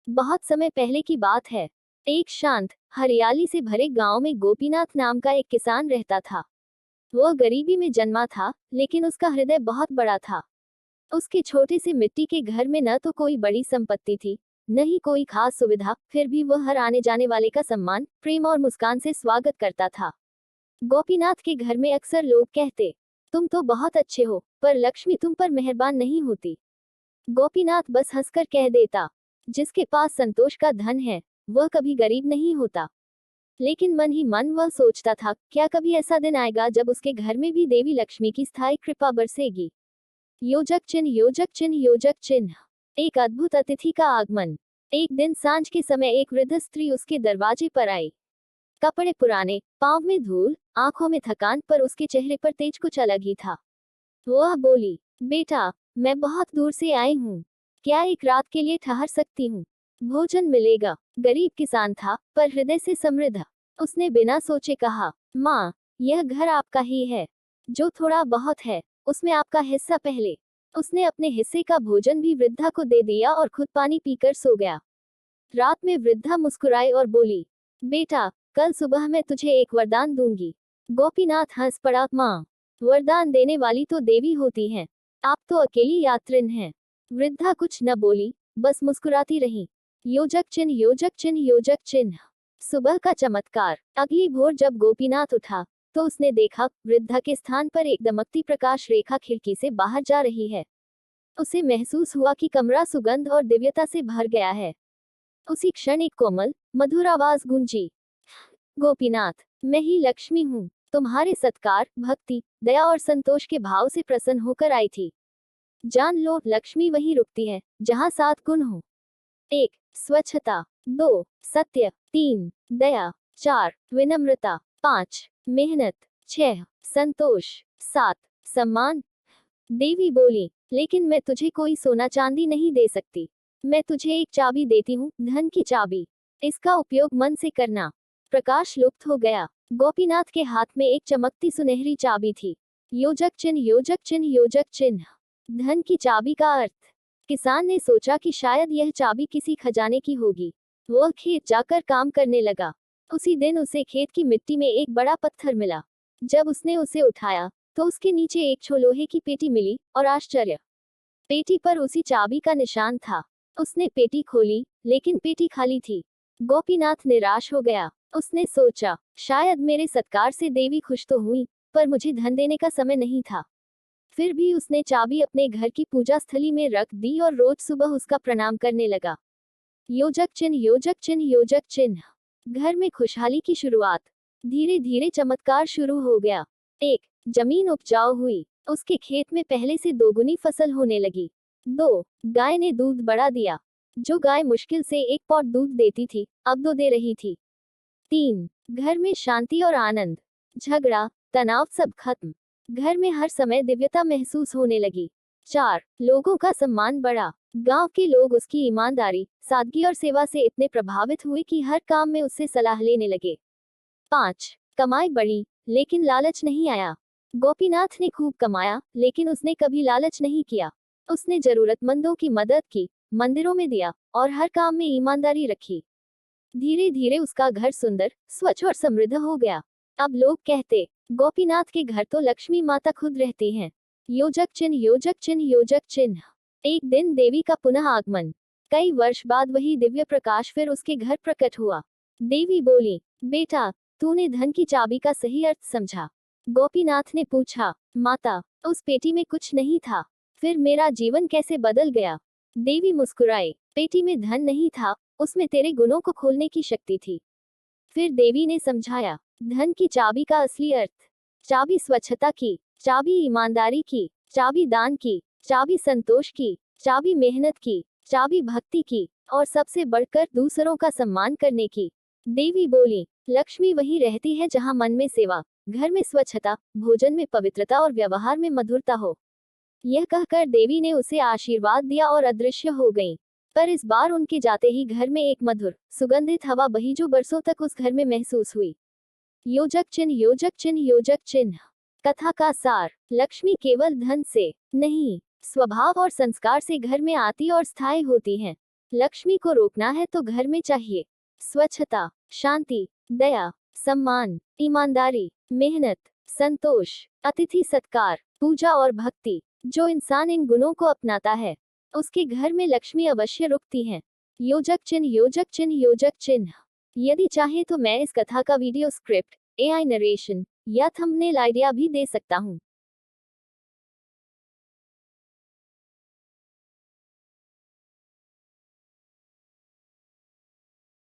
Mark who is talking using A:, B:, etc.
A: बहुत समय पहले की बात है। एक शांत, हरियाली से भरे गांव में गोपीनाथ नाम का एक किसान रहता था। वह गरीबी में जन्मा था, लेकिन उसका हृदय बहुत बड़ा था। उसके छोटे से मिट्टी के घर में न तो कोई बड़ी संपत्ति थी, न ही कोई खास सुविधा, फिर भी वह हर आने जाने वाले का सम्मान, प्रेम और मुस्कान से स्वागत करता था। गोपीनाथ के घर में अक्सर लोग कहते, तुम तो बहुत अच्छे हो, पर लक्ष्मी तुम पर मेहरबान नहीं होती। गोपीनाथ बस हंसकर कह देता, जिसके पास संतोष का धन है, वह कभी गरीब नहीं होता। लेकिन मन ही मन वह सोचता था, क्या कभी ऐसा दिन आएगा जब उसके घर में भी देवी लक्ष्मी की स्थायी कृपा बरसेगी। योजक चिन्ह, योजक चिन्ह, योजक चिन्ह। एक अद्भुत अतिथि का आगमन। एक दिन सांझ के समय एक वृद्ध स्त्री उसके दरवाजे पर आई। कपड़े पुराने, पांव में धूल, आंखों में थकान, पर उसके चेहरे पर तेज कुछ अलग ही था। वह बोली, बेटा, मैं बहुत दूर से आई हूँ। क्या एक रात के लिए ठहर सकती हूँ? भोजन मिलेगा। गरीब किसान था, पर हृदय से समृद्ध। उसने बिना सोचे कहा, माँ, यह घर आपका ही है। जो थोड़ा बहुत है, उसमें आपका हिस्सा पहले। उसने अपने हिस्से का भोजन भी वृद्धा को दे दिया और खुद पानी पीकर सो गया। रात में वृद्धा मुस्कुराई और बोली, बेटा, कल सुबह मैं तुझे एक वरदान दूंगी। गोपीनाथ हंस पड़ा, माँ, वरदान देने वाली तो देवी होती हैं, आप तो अकेली यात्रिन हैं। वृद्धा कुछ न बोली, बस मुस्कुराती रही। योजक चिन्ह, योजक चिन्ह, योजक चिन्ह। सुबह का चमत्कार। अगली भोर जब गोपीनाथ उठा, तो उसने देखा, वृद्धा के स्थान पर एक दमकती प्रकाश रेखा खिड़की से बाहर जा रही है। उसे महसूस हुआ कि कमरा सुगंध और दिव्यता से भर गया है। उसी क्षण एक कोमल, मधुर आवाज गूंजी, गोपीनाथ, मैं ही लक्ष्मी हूँ, तुम्हारे सत्कार, भक्ति, दया और संतोष के भाव से प्रसन्न होकर आई थी। जान लो, लक्ष्मी वहीं रुकती है जहाँ 7 गुण हो। 1. स्वच्छता। 2. सत्य। 3. दया। 4. विनम्रता। 5. मेहनत। 6. संतोष। 7. सम्मान। देवी बोली, लेकिन मैं तुझे कोई सोना चांदी नहीं दे सकती। मैं तुझे एक चाबी देती हूँ, धन की चाबी। इसका उपयोग मन से करना। प्रकाश लुप्त हो गया। गोपीनाथ के हाथ में एक चमकती सुनहरी चाबी थी। योजक चिन्ह, योजक चिन्ह, योजक चिन्ह। धन की चाबी का अर्थ। किसान ने सोचा कि शायद यह चाबी किसी खजाने की होगी। वह खेत जाकर काम करने लगा। उसी दिन उसे खेत की मिट्टी में एक बड़ा पत्थर मिला। जब उसने उसे उठाया, तो उसके नीचे एक लोहे की पेटी मिली, और आश्चर्य, पेटी पर उसी चाबी का निशान था। उसने पेटी खोली, लेकिन पेटी खाली थी। गोपीनाथ निराश हो गया। उसने सोचा, शायद मेरे सत्कार से देवी खुश तो हुई, पर मुझे धन देने का समय नहीं था। फिर भी उसने चाबी अपने घर की पूजा स्थली में रख दी और रोज सुबह उसका प्रणाम करने लगा। योजक चिन्ह, योजक चिन्ह, योजक चिन्ह। घर में खुशहाली की शुरुआत। धीरे धीरे चमत्कार शुरू हो गया। 1. जमीन उपजाऊ हुई। उसके खेत में पहले से दोगुनी फसल होने लगी। 2. गाय ने दूध बढ़ा दिया। जो गाय मुश्किल से 1 पॉट दूध देती थी, अब 2 दे रही थी। 3. घर में शांति और आनंद। झगड़ा, तनाव सब खत्म। घर में हर समय दिव्यता महसूस होने लगी। 4. लोगों का सम्मान बढ़ा। गांव के लोग उसकी ईमानदारी, सादगी और सेवा से इतने प्रभावित हुए कि हर काम में उससे सलाह लेने लगे। 5. कमाई बढ़ी, लेकिन लालच नहीं आया। गोपीनाथ ने खूब कमाया, लेकिन उसने कभी लालच नहीं किया। उसने जरूरतमंदों की मदद की, मंदिरों में दिया, और हर काम में ईमानदारी रखी। धीरे धीरे उसका घर सुंदर, स्वच्छ और समृद्ध हो गया। अब लोग कहते, गोपीनाथ के घर तो लक्ष्मी माता खुद रहती हैं। योजक चिन्ह, योजक चिन्ह, योजक चिन्ह। एक दिन देवी का पुनः आगमन। कई वर्ष बाद वही दिव्य प्रकाश फिर उसके घर प्रकट हुआ। देवी बोली, बेटा, तूने धन की चाबी का सही अर्थ समझा। गोपीनाथ ने पूछा, माता, उस पेटी में कुछ नहीं था, फिर मेरा जीवन कैसे बदल गया? देवी मुस्कुराई, पेटी में धन नहीं था, उसमें तेरे गुणों को खोलने की शक्ति थी। फिर देवी ने समझाया, धन की चाबी का असली अर्थ। चाबी स्वच्छता की, चाबी ईमानदारी की, चाबी दान की, चाबी संतोष की, चाबी मेहनत की, चाबी भक्ति की, और सबसे बढ़कर दूसरों का सम्मान करने की। देवी बोली, लक्ष्मी वही रहती है जहाँ मन में सेवा, घर में स्वच्छता, भोजन में पवित्रता और व्यवहार में मधुरता हो। यह कहकर देवी ने उसे आशीर्वाद दिया और अदृश्य हो गई। पर इस बार उनके जाते ही घर में एक मधुर, सुगंधित हवा बही जो बरसों तक उस घर में महसूस हुई। योजक चिन्ह, योजक चिन्ह, योजक चिन्ह। कथा का सार। लक्ष्मी केवल धन से नहीं, स्वभाव और संस्कार से घर में आती और स्थायी होती हैं। लक्ष्मी को रोकना है तो घर में चाहिए स्वच्छता, शांति, दया, सम्मान, ईमानदारी, मेहनत, संतोष, अतिथि सत्कार, पूजा और भक्ति। जो इंसान इन गुणों को अपनाता है उसके घर में लक्ष्मी अवश्य रुकती है। योजक चिन्ह, योजक चिन्ह, योजक चिन्ह। यदि चाहे तो मैं इस कथा का वीडियो स्क्रिप्ट, एआई नरेशन या थंबनेल आइडिया भी दे सकता हूँ।